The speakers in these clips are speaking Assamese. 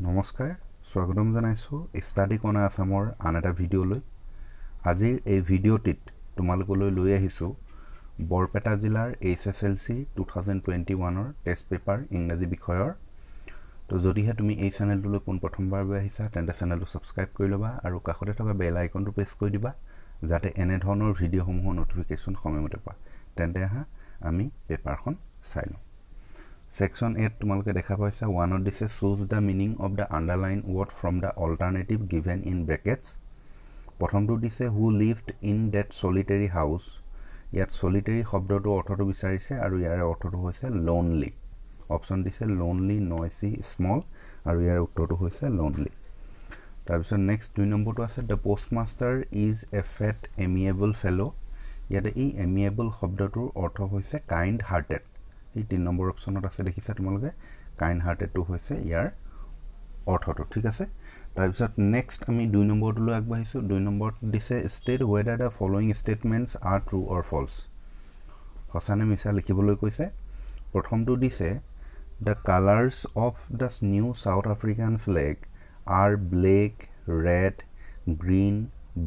নমস্কাৰ স্বাগতম জনাইছো ষ্টাডি কৰ্ণাৰ আসামৰ আন এটা ভিডিঅ'লৈ আজিৰ এই ভিডিঅ'টিত তোমালোকলৈ লৈ আহিছো বৰপেটা জিলাৰ HSLC 2021 ৰ টেষ্ট পেপাৰ ইংৰাজী বিষয়ৰ তো যদিহে তুমি এই চেনেলটোলৈ পোন প্ৰথমবাৰ আহিছা তেন্তে চেনেলটো সাবস্ক্ৰাইব কৰি লবা আৰু কাষতে থকা বেল আইকনটো প্ৰেছ কৰি দিবা যাতে এনে ধৰণৰ ভিডিঅ'সমূহৰ নটিফিকেশ্যন সময়মতে পোৱা তেন্তে আমি পেপাৰখন চাই লওঁ Section 8 তোমালোকে দেখা পাইছা 1 দিছে choose the meaning of the underlined word from the alternative given in brackets প্ৰথমটো দিছে who lived in that solitary house ইয়াত solitary শব্দটো অৰ্থটো বিচাৰিছে আৰু ইয়াৰ অৰ্থটো হৈছে lonely অপচন দিছে lonely noisy small আৰু ইয়াৰ উত্তৰটো হৈছে lonely তাৰপিছত নেক্সট 2 নম্বৰটো আছে the postmaster is a fat amiable fellow ইয়াতে এই amiable শব্দটোৰ অৰ্থ হৈছে kind hearted এই 3 নম্বৰ অপচনত আছে দেখিছা তোমালোকে কাইন্ড হাৰ্টেড টু হৈছে ইয়াৰ অৰ্থটো ঠিক আছে তাৰপিছত নেক্সট আমি 2 নম্বৰটো আগবাঢ়িছো 2 নম্বৰত দিছে state whether the following statements are true or false হসানে মিছা লিখিবলৈ কৈছে প্ৰথমটো দিছে the colors of the new South African flag are black red green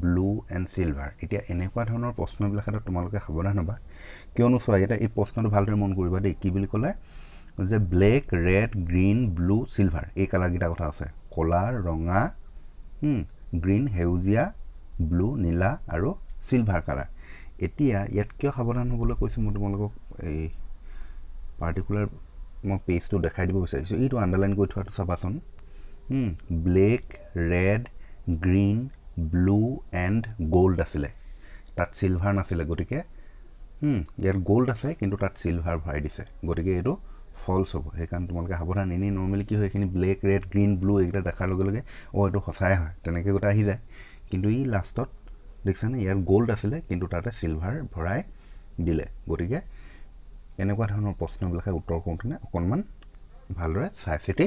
blue and silver এতিয়া এনেকুৱা ধৰণৰ প্ৰশ্নবিলাকত তোমালোকে সাৱধান হ'বা কিয়নো চোৱা এটা এই প্ৰশ্নটো ভালদৰে মন কৰিবা দেই কি বুলি ক'লে যে black red green blue silver এই কালাৰ গিটা কথা আছে কলা ৰঙা গ্ৰীন হেউজিয়া ব্লু নীলা আৰু সিলভাৰ কালাৰ এতিয়া ইয়াত কিয় সাৱধান হ'বলৈ কৈছো মই তোমালোকক এই পাৰ্টিকুলাৰ মই পেজটো দেখাই দিব বিচাৰিছো এইটো আন্ডাৰলাইন কৰি থোৱাটো চাবাচোন black red green blue and gold আছিলে তাত সিলভাৰ নাছিলে গতিকে ইয়াৰ গোল্ড আছে কিন্তু তাত সিলভাৰ ভৰাই দিছে গতিকে এটো ফলস হ'ব হেকান তোমালকে সাৱধান এনি নৰমালি কি হয় এখিনি ব্লেক ৰেড গ্ৰীন ব্লু এইটা দেখাৰ লগে লগে ও এটো হসাই হয় তেনেকে গটা আহি যায় কিন্তু ই লাষ্টত দেখছানে ইয়াৰ গোল্ড আছিলে কিন্তু তাতে সিলভাৰ ভৰাই দিলে গতিকে এনেকুৱা ধৰণৰ প্ৰশ্নবিলাকে উত্তৰ কৰোঁতে অকনমান ভালৰে চাইচিতি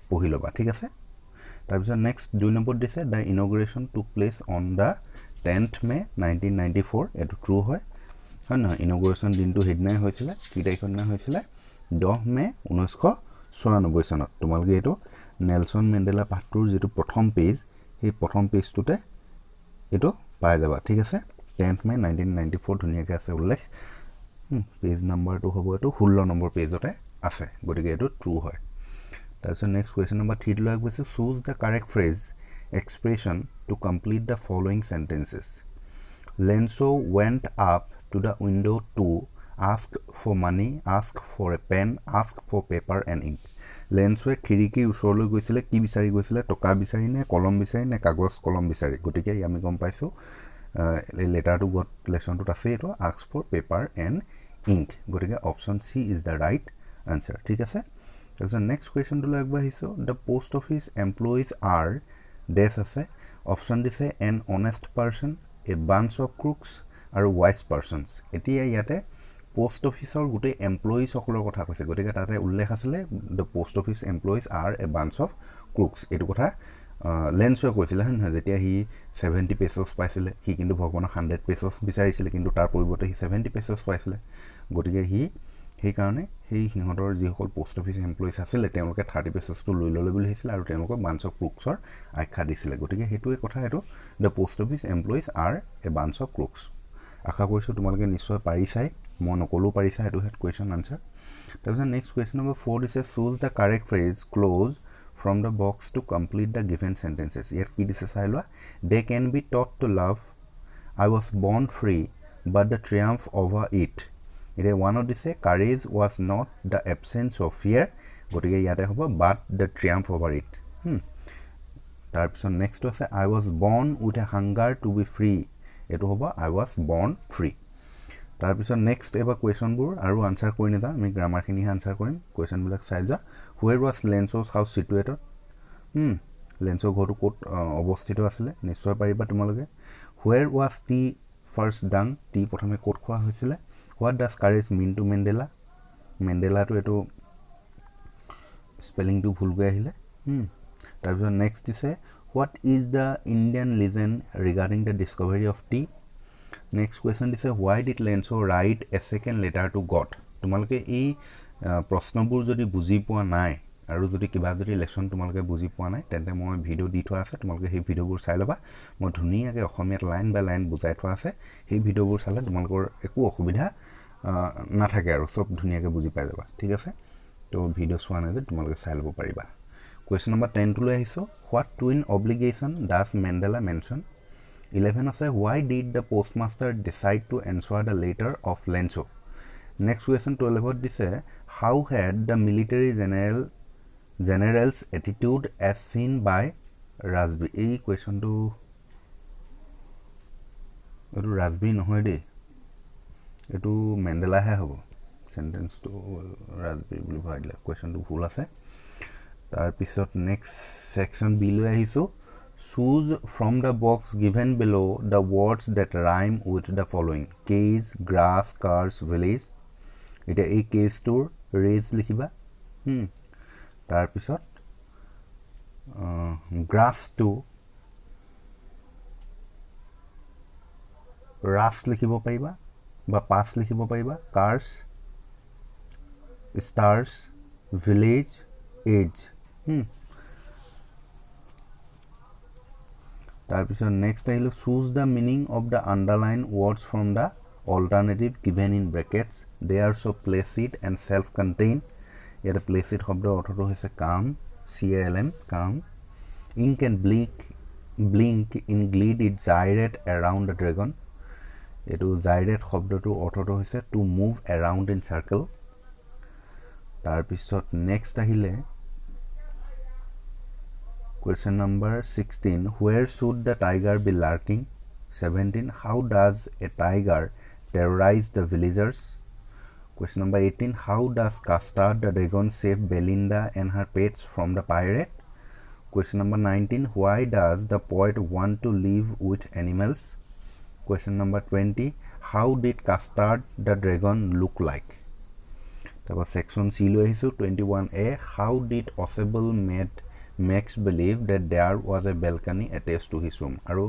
পঢ়ি লবা ঠিক আছে তাৰপিছত নেক্সট 2 নম্বৰ দিছে the inauguration took place on the 10th May 1994 এটো ট্ৰু হয় হয় না ইনগ্ৰেশন দিনটো হেডনাই হৈছিল কি তাৰিখত না হৈছিল 10 মে 1994 চনত তোমালকে এটো নেলসন মেন্ডেলা পাঠটোৰ যেটো প্ৰথম পেজ এই প্ৰথম পেজটোতে এটো পাই যাবা ঠিক আছে 10th মে 1994 ধুনিয়াকে আছে উল্লেখ পেজ নাম্বাৰটো হ'ব এটো 16 নম্বৰ পেজতে আছে গতিকে এটো ট্ৰু হয় তাৰপিছত নেক্সট কোৱেশ্চন নম্বৰ 3 লৈ গৈছে choose the correct phrase expression to complete the following sentences Lenso went up to the window to ask for money ask for a pen ask for paper and ink Lenso খিৰিকী ওচৰলৈ গৈছিল কি বিচাৰি গৈছিল টকা বিচাৰি নে কলম বিচাৰি নে কাগজ কলম বিচাৰি গটিকে আমি গম পাইছো এই লেটাৰটো গট লেসনটোত আছে এটো ask for paper and ink গটিকে option C is the right answer ঠিক আছে তাৰপিছত নেক্সট কোৱেশ্চন টো আগবাঢ়িছো the post office employees are dash আছে অপচন দিছে an honest person a bunch of crooks আৰু wise persons এতিয়া ইয়াতে পোষ্ট অফিচৰ গুটে এমপ্লয়িজ সকলৰ কথা কৈছে গতিকে তাতে উল্লেখ আছিল the post office employees are a bunch of crooks এটো কথা লেন্সও কৈছিল হন যেতিয়া হি 70 পেসস পাইছিল হি কিন্তু ভগৱানক 100 পেসস বিচাৰিছিল কিন্তু তাৰ পৰিৱৰ্তে হি 70 পেসস পাইছিল গতিকে হি সেই কাৰণে সেই হিহঁতৰ যি সকল পোষ্ট অফিচ এমপ্লয়িজ আছিল তেওঁলোকে 30 পেসসটো লৈ ললে বুলি হৈছিল আৰু তেওঁলোকক বাঞ্চ অফ ক্ৰুকছৰ আখ্যা দিছিল গতিকে হেতুৱে কথা এটো the post office employees are a bunch of crooks আশা কৰিছো তোমালোকে নিশ্চয় পাৰিছাই মই নকলো পাৰিছা এটো হেড কোৱেশ্চন আনসাৰ তাৰপিছত নেক্সট কোৱেশ্চন নম্বৰ 4 দিছে choose the correct phrase close from the box to complete the given sentences ইয়াত কি দিছে চাই লোৱা they can be taught to love I was born free but the triumph over it এটা one দিছে courage was not the absence of fear গটিকে ইয়াতে হ'ব but the triumph over it তাৰপিছত নেক্সট আছে I was born with a hunger to be free এটো হ'ব I was born free তাৰপিছত নেক্সট এবা কোৱেশ্চনবোৰ আৰু আনসাৰ কৰি নিদা আমি গ্ৰামাৰখিনি আনসাৰ কৰিম কোৱেশ্চনবিলাক চাই যা where was Lenso's house situated লেন্সৰ ঘৰটো ক'ত অৱস্থিত আছিল নিশ্চয় পাৰিবা তোমালোকে where was the first dung T প্ৰথমে ক'ত খোৱা হৈছিল what does courage mean to Mandela Mandela to এটো স্পেলিং টো ভুল গৈ আহিলে তাৰপিছত নেক্সট দিছে what is the Indian legend regarding the discovery of tea next question দিছে why did Lenso write a second letter to God তোমালোকে এই প্ৰশ্নবোৰ যদি বুজি পোৱা নাই আৰু যদি কিবা যদি লেসন তোমালোকে বুজি পোৱা নাই তেন্তে মই ভিডিও দি থোৱা আছে তোমালোকে সেই ভিডিওবোৰ চাই লবা মই ধুনীয়াকৈ অসমীয়াত লাইন বাই লাইন বুজাই থোৱা আছে সেই ভিডিওবোৰ চালে তোমালোকৰ একো অসুবিধা নাথাকে আৰু সব ধুনীয়াকৈ বুজি পাই যাবা ঠিক আছে তো ভিডিও চোৱা নাই যে তোমালোকে চাই ল'ব পাৰিবা Question number 10 to লৈ আহিছো What twin obligation does Mandela mention 11 আছে Why did the postmaster decide to answer the letter of Lencho Next question 12 দিছে How had the military general's attitude as seen by Rajbi এই question to এটো Rajbi নহয় দে এটো Mandela হে হ'ব sentence to Rajbi বুলি ভৰাই দিলে question to ভুল আছে তাৰ পিছত next section b লৈ আহিছো choose from the box given below the words that rhyme with the following case grass cars village এটা এই case tour raise লিখিবা তাৰ পিছত grass to ras লিখিব পাৰিবা বা pass লিখিব পাৰিবা cars stars village age তাৰপিছত next আহিলো choose the meaning of the underlined words from the alternative given in brackets they are so placid and self contained ইয়াতে placid শব্দৰ অৰ্থটো হৈছে calm calm ink and blink in glide it gyrate around the dragon এটো gyrate শব্দটো অৰ্থটো হৈছে to move around in circle তাৰপিছত next আহিলে Question number 16 Where should the tiger be lurking 17 How does a tiger terrorize the villagers Question number 18 How does Custard the dragon save Belinda and her pets from the pirate Question number 19 Why does the poet want to live with animals Question number 20 How did Custard the dragon look like তারপর section C লৈ আহিছো 21A How did Osable Max believe that there was a balcony attached to his room আৰু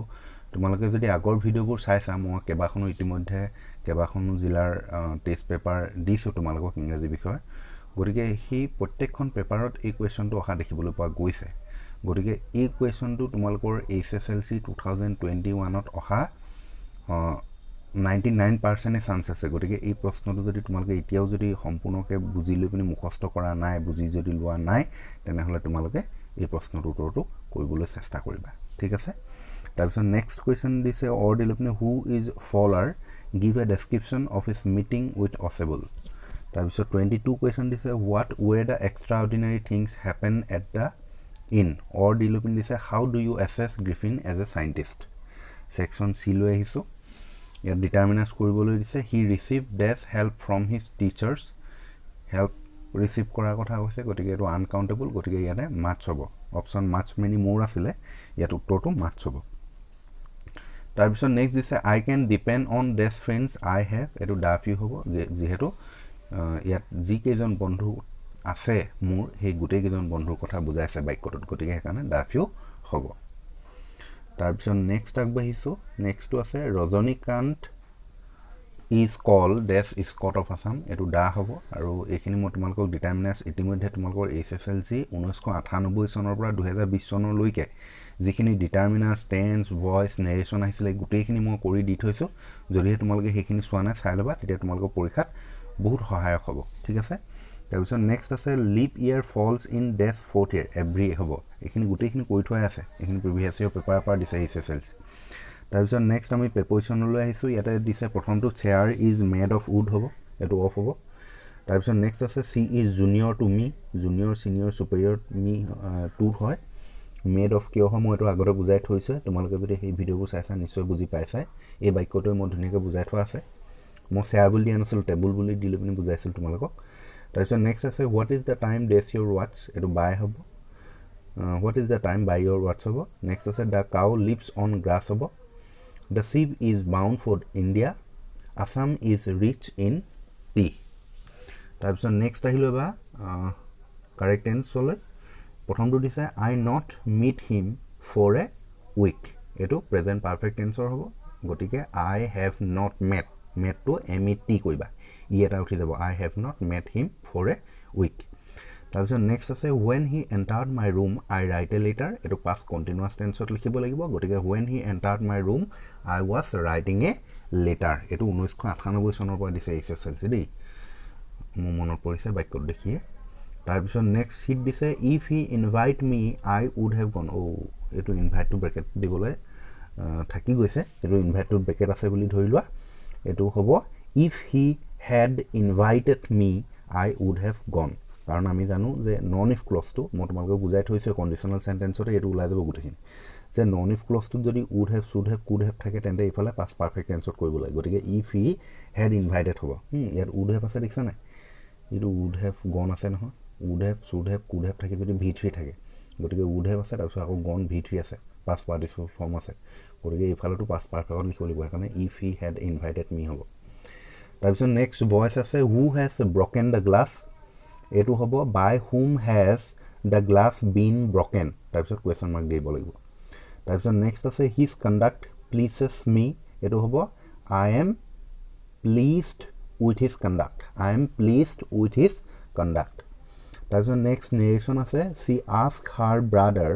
তোমালোকে যদি আগৰ ভিডিওবোৰ চাইছা মই কেবাখনো ইতিমধ্যে কেবাখনো জিলাৰ টেষ্ট পেপাৰ দিছো তোমালোকক ইংৰাজী বিষয় গতিকে হি প্ৰত্যেকখন পেপাৰত এই কোৱেশ্চনটো অহা দেখিবলৈ পোৱা গৈছে গতিকে এই কোৱেশ্চনটো তোমালোকৰ HSLC 2021 ত অহা 99% চান্স আছে গতিকে এই প্ৰশ্নটো যদি তোমালোকে এতিয়াও যদি সম্পূৰ্ণকৈ বুজি লৈ পিনি মুখস্থ কৰা নাই বুজি যদি লোৱা নাই তেনেহলে তোমালোকে এই প্ৰশ্নটোৰ উত্তৰটো কৰিবলৈ চেষ্টা কৰিবা ঠিক আছে তাৰপিছত নেক্সট কোৱেশ্চন দিছে অৰ দিলপনি হু ইজ ফলাৰ give a description of his meeting with অসেবল তাৰপিছত 22 কোৱেশ্চন দিছে what way the extraordinary things happen at the in অৰ দিলপনি দিছে how do you assess Griffin as a scientist section C লৈ আহিছো ইয়াত ডিটাৰমিনাৰ্স কৰিবলৈ দিছে হি ৰিসিভ ডেস help from his teachers help receive কৰাৰ কথা কৈছে গতিকে এটো আনকাউন্টেবল গতিকে ইয়াতে মাছ হ'ব অপচন মাছ মেনি মোৰ আছিল ইয়াত উত্তৰটো মাছ হ'ব তাৰ পিছত নেক্সট দিছে আই ক্যান ডিপেন্ড অন ডেস ফ্ৰেন্ডস আই হ্যাভ এটো ডাফিউ হ'ব যেহেতু ইয়াত যি কেজন বন্ধু আছে মোৰ সেই গুটেই কেজন বন্ধুৰ কথা বুজাইছে বাক্যটোত গতিকে হেকাৰণে ডাফিউ হ'ব তাৰ পিছত নেক্সট আগবাঢ়িছো নেক্সটটো আছে Rajanikanta is called dash Scott of Assam এটো দা হ'ব আৰু এইখিনি মই তোমালোকক ডিটাৰমিনাৰ্স ইতিমধ্যে তোমালোকৰ HSLC 1998 চনৰ পৰা 2020 চনৰ লৈকে যিখিনি ডিটাৰমিনাৰ্স টেন্স ভয়েস নেৰেশন আহিছিলে গুটেইখিনি মই কৰি দি থৈছো যদি তোমালোকে সেইখিনি চোৱা নাই চাই লবা তেতিয়া তোমালোকৰ পৰীক্ষাত বহুত সহায়ক হ'ব ঠিক আছে তাৰপিছত নেক্সট আছে leap year falls in dash fourth year every হ'ব এইখিনি গুটেইখিনি কৈ থোৱা আছে এইখিনি প্ৰিভিয়াস ইয়াৰ পেপাৰৰ পৰা দিছে HSLC তাৰপিছত নেক্সট আমি প্ৰেপজিশনলৈ আহিছো ইয়াতে দিছে প্ৰথমটো chair is made of wood হ'ব এটো অফ হ'ব তাৰপিছত নেক্সট আছে she is junior to me junior senior superior me to হয় মেড অফ কিয় হয় মই এটো আগতে বুজাই থৈছে তোমালোকে যদি এই ভিডিওবোৰ চাইছা নিশ্চয় বুজি পাইছা এই বাক্যটো মই ধুনীয়াকৈ বুজাই থোৱা আছে মই চেয়াৰ বুলি দিয়া নাছিল টেবুল বুলি দিলে পিনি বুজাইছিল তোমালোকক তাৰপিছত নেক্সট আছে হোৱাট ইজ দ্য টাইম ডেছ ইউৰ ৱাটচ এটো বাই হ'ব হোৱাট ইজ দ্য টাইম বাই ইউৰ ৱাটচ হ'ব নেক্সট আছে the cow leaves on grass হ'ব The ship is bound for India. Assam is rich in tea. তাৰপিছত নেক্সট আহিলো বা কাৰেক্ট টেন্সলৈ প্ৰথমটো দিছে I not meet him for a week এটো প্ৰেজেন্ট পাৰফেক্ট টেন্সৰ হ'ব গতিকে I have not met to MET কইবা ই এটা উঠি যাব I have not met him for a week তাৰপিছত নেক্সট আছে when he entered my room I write a letter এটো past continuous tenseত লিখিব লাগিব গতিকে when he entered my room I was writing a letter এটো 1998 চনৰ পৰা দিছে SSLC দেই মোৰ মনত পৰিছে বাক্যত দেখিয়ে তাৰপিছত নেক্সট শীট দিছে if he invite me I would have gone এটো invite to bracket দিবলৈ থাকি গৈছে এটো invite to bracket আছে বুলি ধৰি লোৱা এটো হ'ব if he had invited me I would have gone কাৰণ আমি জানো যে নন ইফ ক্লজ টু মই তোমালোকক বুজাই থৈছে কন্ডিশনাল সেন্টেন্সতে এটো ওলাই যাব গুটেখিনি যে নন ইফ ক্লজ টু যদি would have should have could have থাকে তেন্তে ইফালে past perfect tenseত কৰিব লাগে গতিকে if he had invited হ'ব ইয়াত would have আছে দেখছা নাই এটো would have gone আছে নহয় would have should have could have থাকে যদি v3 থাকে গতিকে would have আছে তাৰপিছত আকৌ gone v3 আছে past participle form আছে গতিকে ইফালেটো past perfect লিখিব লাগিব কাৰণে if he had invited me হ'ব তাৰপিছত নেক্সট ভয়েস আছে who has broken the glass এটো হ'ব by whom has the glass been broken তাৰপিছত question mark দিব লাগিব তাৰপিছত নেক্সট আছে his conduct pleases me এটো হ'ব I am pleased with his conduct I am pleased with his conduct তাৰপিছত নেক্সট narration আছে she asked her brother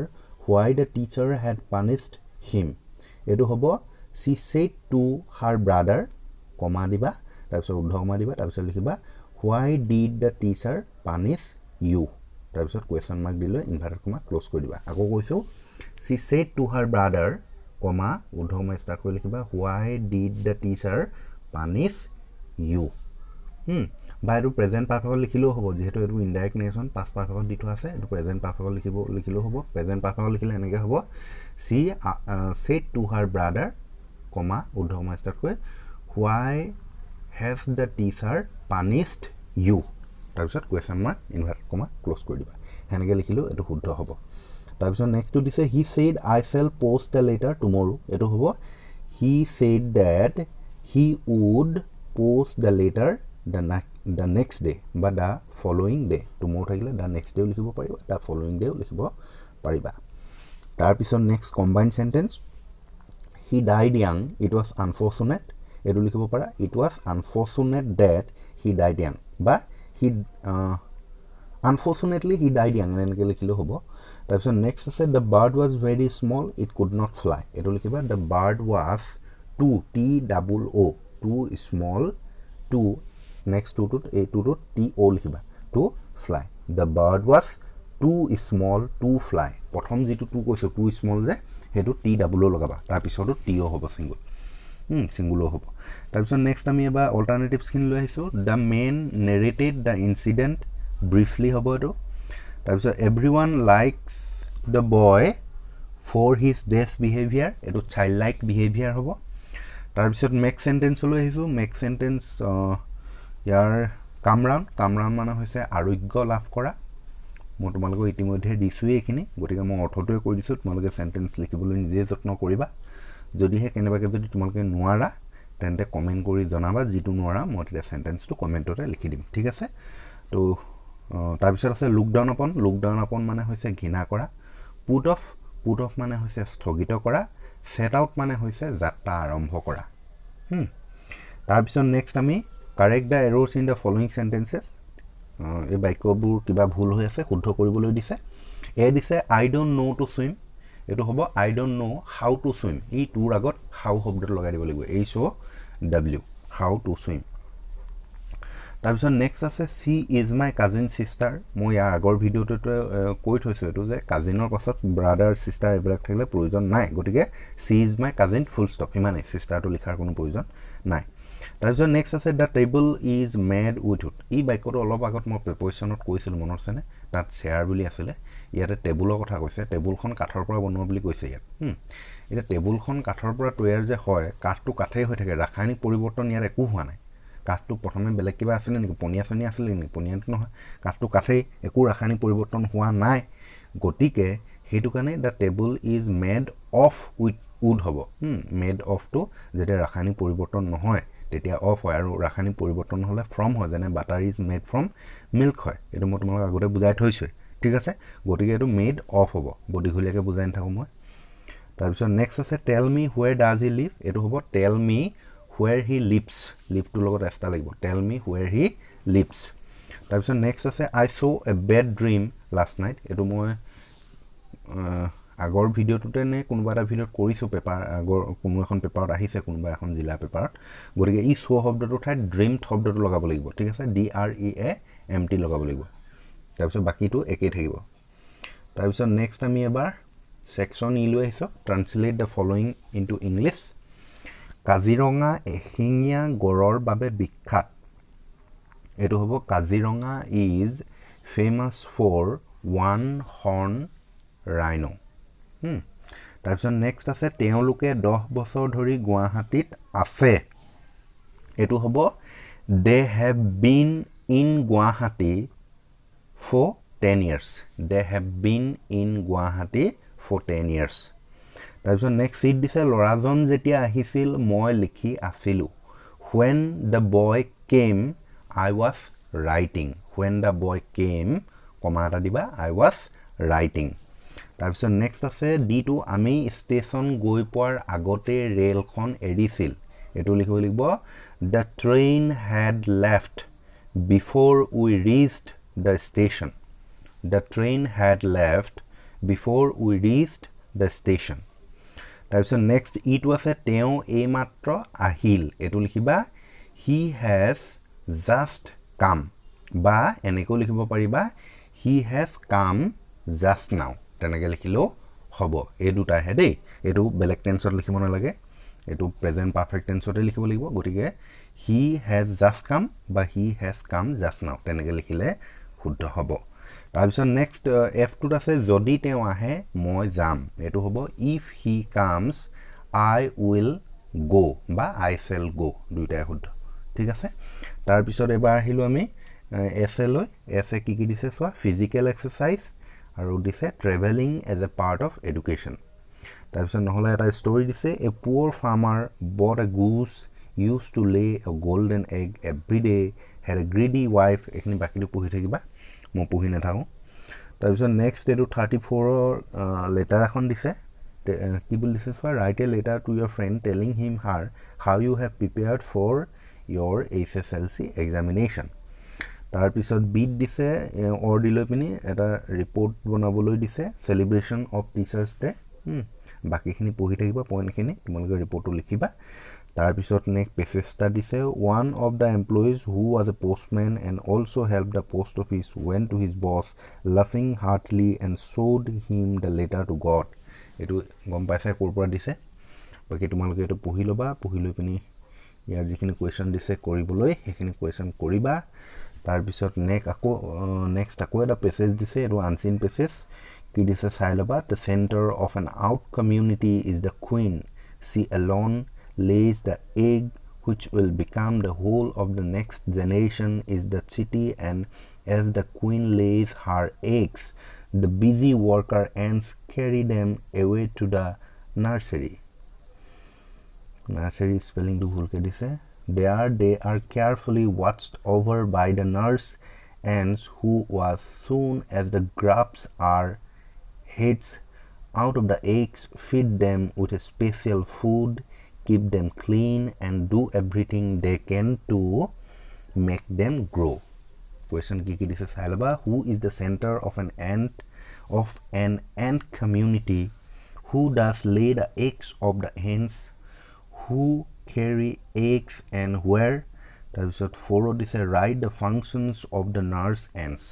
why the teacher had punished him এটো হ'ব she said to her brother কমা দিবা তাৰপিছত উদ্ধকমা দিবা তাৰপিছত লিখিবা why did the teacher punish you তাৰপিছত question mark দিলে inverted comma close কৰি দিবা আকৌ কৈছো she said to her brother comma উদ্ধকমা start কৰি লিখিবা why did the teacher punish you বাইটো প্ৰেজেন্ট পাৰফেক্ট লিখিলেও হ'ব যেহেতু এটো ইনডাইৰেক্ট নেৰেশন পাষ্ট পাৰফেক্ট দিটো আছে এটো প্ৰেজেন্ট পাৰফেক্ট লিখিলেও হ'ব প্ৰেজেন্ট পাৰফেক্ট লিখিলে এনেকৈ হ'ব she said to her brother comma উদ্ধকমা start কৰি why has the teacher punished you তাৰপিছত question mark inverted comma close কৰি দিবা হেনেকে লিখিলো এটো শুদ্ধ হ'ব তাৰপিছত নেক্সট দিছে he said I shall post the letter tomorrow এটো হ'ব he said that he would post the letter the next day বা the following day tomorrow থাকিলে the next day লিখিব পাৰিবা the following day লিখিব পাৰিবা তাৰপিছত next combined sentence he died young it was unfortunate এটো লিখিব পাৰা it was unfortunate that he died young বা he unfortunately he died young এনেকৈ লিখিলে হ'ব তাৰপিছত নেক্সট আছে the bird was very small it could not fly এটো লিখিবা the bird was too small to next to t o লিখিবা to fly the bird was too small to fly প্ৰথম যেটো টু কৈছো too small যে হেতু t o লগাবা তাৰ পিছতো t o হ'ব সিঙ্গল সিঙ্গুলো হ'ব তাৰপিছত নেক্সট আমি এবা অল্টাৰনেটিভস খিনি লৈ আহিছো the man narrated the incident briefly হ'ব এটো তাৰপিছত everyone likes the boy for his best behavior এটো childlike behavior হ'ব তাৰপিছত make sentence লৈ আহিছো make sentence ইয়াৰ কামৰান মানে হৈছে আৰোগ্য লাভ কৰা মই তোমালোকক ইতিমধ্যে দিছোৱে এখিনি গতিকে মই অৰ্থটোৱে কৈ দিছো তোমালোকে সেন্টেন্স লিখিবলৈ নিজে যত্ন কৰিবা যদিহে কেনেবাকে যদি তোমালোকে নোৱাৰা তেন্তে কমেন্ট কৰি জনাবা যেটো নোৱাৰা মই তেতিয়া সেন্টেন্সটো কমেন্টতে লিখি দিম ঠিক আছে তো তাৰপিছত আছে look down upon মানে হৈছে ঘৃণা কৰা put off মানে হৈছে স্থগিত কৰা set out মানে হৈছে যাত্ৰা আৰম্ভ কৰা তাৰপিছত নেক্সট আমি correct the errors in the following sentences এই বাক্যবোৰ কিবা ভুল হৈ আছে শুদ্ধ কৰিবলৈ দিছে এ দিছে I don't know to swim এটো হ'ব I don't know how to swim এই টুৰ আগত how শব্দটো লগাই দিব লাগিব h o w how to swim তাৰপিছত নেক্সট আছে she is my cousin sister মই ইয়াৰ আগৰ ভিডিওতে কৈ থৈছো এটো যে কাজিনৰ পাছত ব্ৰাদাৰ সিস্টাৰ এইবিলাক থাকিলে প্ৰয়োজন নাই গতিকে she is my cousin full stop ইমানে সিস্টাৰটো লিখাৰ কোনো প্ৰয়োজন নাই তাৰপিছত নেক্সট আছে the table is made with wood এই বাক্যটো অলপ আগত মই প্ৰিপজিশনত কৈছিল মনত আছে নে তাত শেয়াৰ বুলি আছিল ইয়াতে টেবুলৰ কথা কৈছে টেবুলখন কাঠৰ পৰা বনোৱা বুলি কৈছে ইয়াত এটা টেবুলখন কাঠৰ পৰা তৈয়াৰ যে হয় কাঠটো কাঠেই হৈ থাকে ৰাসায়নিক পৰিৱৰ্তন ইয়াৰ একো হোৱা নাই কাঠটো প্ৰথমে বেলেগ কিবা আছিল নেকি পনিয়াছনি আছিল নেকি পনিয়াটো নহয় কাঠটো কাঠেই একো ৰাসায়নিক পৰিৱৰ্তন হোৱা নাই গতিকে হেতু কাৰণে the table is made of with wood হ'ব made of to যেতে ৰাসায়নিক পৰিৱৰ্তন নহয় তেতিয়া অফ হয় আৰু ৰাসায়নিক পৰিৱৰ্তন হলে from হয় যেনে butter is made from milk হয় এটো মই তোমাক আগতে বুজাই থৈছো ঠিক আছে গতিকে এটো made of হ'ব বডিঘলিয়াকে বুজাই নথাকো মই তাৰপিছত নেক্সট আছে tell me where does he live এটো হ'ব tell me where he lives live to লগত এস্টা লাগিব tell me where he lives তাৰপিছত নেক্সট আছে আই ছ এ বেড ড্ৰিম লাষ্ট নাইট এইটো মই আগৰ ভিডিঅ'টোতে নে কোনোবা এটা ভিডিঅ'ত কৰিছোঁ পেপাৰ আগৰ কোনো এখন পেপাৰত আহিছে কোনোবা এখন জিলা পেপাৰত গতিকে ই ছ শব্দটোৰ ঠাইত ড্ৰিম শব্দটো লগাব লাগিব ঠিক আছে DREAMT লগাব লাগিব তাৰপিছত বাকীটো একেই থাকিব তাৰপিছত নেক্সট আমি এবাৰ সেকশন ই লৈ আহিছোঁ translate the following into English Kaziranga এশিঙীয়া গড়ৰ বাবে বিখ্যাত এইটো হ'ব Kaziranga is famous for one horn rhino তাৰপিছত নেক্সট আছে তেওঁলোকে 10 বছৰ ধৰি গুৱাহাটীত আছে এইটো হ'ব they have been in Guwahati for 10 years they have been in Guwahati for 10 years তাৰপিছত নেক্সট সিট দিছে লৰাজন যেতিয়া আহিছিল মই লিখি আছিলো when the boy came I was writing when the boy came কমা এটা দিবা I was writing তাৰপিছত নেক্সট আছে D2 আমি ষ্টেচন গৈ পোৱাৰ আগতে ৰেলখন এৰিছিল এটো লিখিব লাগিব the train had left before we reached the station the train had left before we reached the station তাৰপিছত নেক্সট ইটো আছে তেওঁ এই মাত্ৰ আহিল এটো লিখিবা he has just come বা এনেকৈ লিখিব পাৰিবা he has come just now তেনেকৈ লিখিলো হ'ব এই দুটা হে দেই এটো বেলেগ টেন্সত লিখিব নালাগে এটো প্ৰেজেন্ট পাৰফেক্ট টেন্সতে লিখিব লাগিব গতিকে he has just come বা he has come just now তেনেকৈ লিখিলে শুদ্ধ হ'ব তাৰপিছত নেক্সট F2 আছে যদি তেওঁ আহে মই যাম এটো হ'ব if he comes I will go বা I shall go দুইটাই শুদ্ধ ঠিক আছে তাৰপিছত এবাৰ আহিলো আমি S লৈ S কি কি দিছে সোৱা ফিজিক্যাল এক্সাৰসাইজ আৰু দিছে travelling as a part of education তাৰপিছত নহলে এটা ষ্টৰী দিছে a poor farmer bought a goose used to lay a golden egg every day had a greedy wife এখিনি বাকিটো পঢ়ি থাকিবা মই পঢ়ি নাথাকো তাৰপিছত নেক্সট এটো 34 লেটাৰ এখন দিছে কি বুলি দিছে সোৱা write a letter to your friend telling him her how you have prepared for your SSLC examination তাৰপিছত বিট দিছে অৰ্ডি লৈ পিনি এটা ৰিপৰ্ট বনাবলৈ দিছে সেলিব্ৰেশন অফ টিচাৰ্স ডে বাকিখিনি পঢ়ি থাকিবা পইণ্টখিনি তোমালোকে ৰিপৰ্টটো লিখিবা তাৰপিছত নেক্সট পেছেজটা দিছে one of the employees who was a postman and also helped the post office went to his boss laughing heartily and showed him the letter to God এটো গম পাইছে কোৰ পৰা দিছে বাকি তোমালোকে এটো পঢ়ি লবা পঢ়ি লৈ পিনি ইয়াৰ যিখিনি কোৱেশ্চন দিছে কৰিবলৈ সেইখিনি কোৱেশ্চন কৰিবা তাৰপিছত নেক্সট আকৌ এটা পেছেজ দিছে এটো আনসিন পেছেজ কি দিছে চাই লবা the center of an out community is the queen she alone lays the egg which will become the whole of the next generation is the city and as the queen lays her eggs the busy worker ants carry them away to the nursery spelling to bhul ke dise there they are carefully watched over by the nurse ants who as soon as the grubs are hatched out of the eggs feed them with a special food keep them clean and do everything they can to make them grow question ki dise sailaba who is the center of an ant community who does lay the eggs of the ants who carry eggs and where তাৰপিছত 4 দিছে write the functions of the nurse ants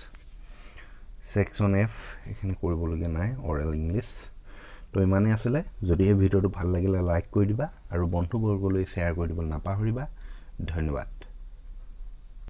section F এখানে কৰিবলগীয়া নাই oral english তো ইমানে আসলে যদি এই ভিডিওটো ভাল লাগিলে লাইক কৰি দিবা আৰু বন্ধুবৰ্গলৈ শেয়াৰ কৰি দিবলৈ নাপাহৰিবা ধন্যবাদ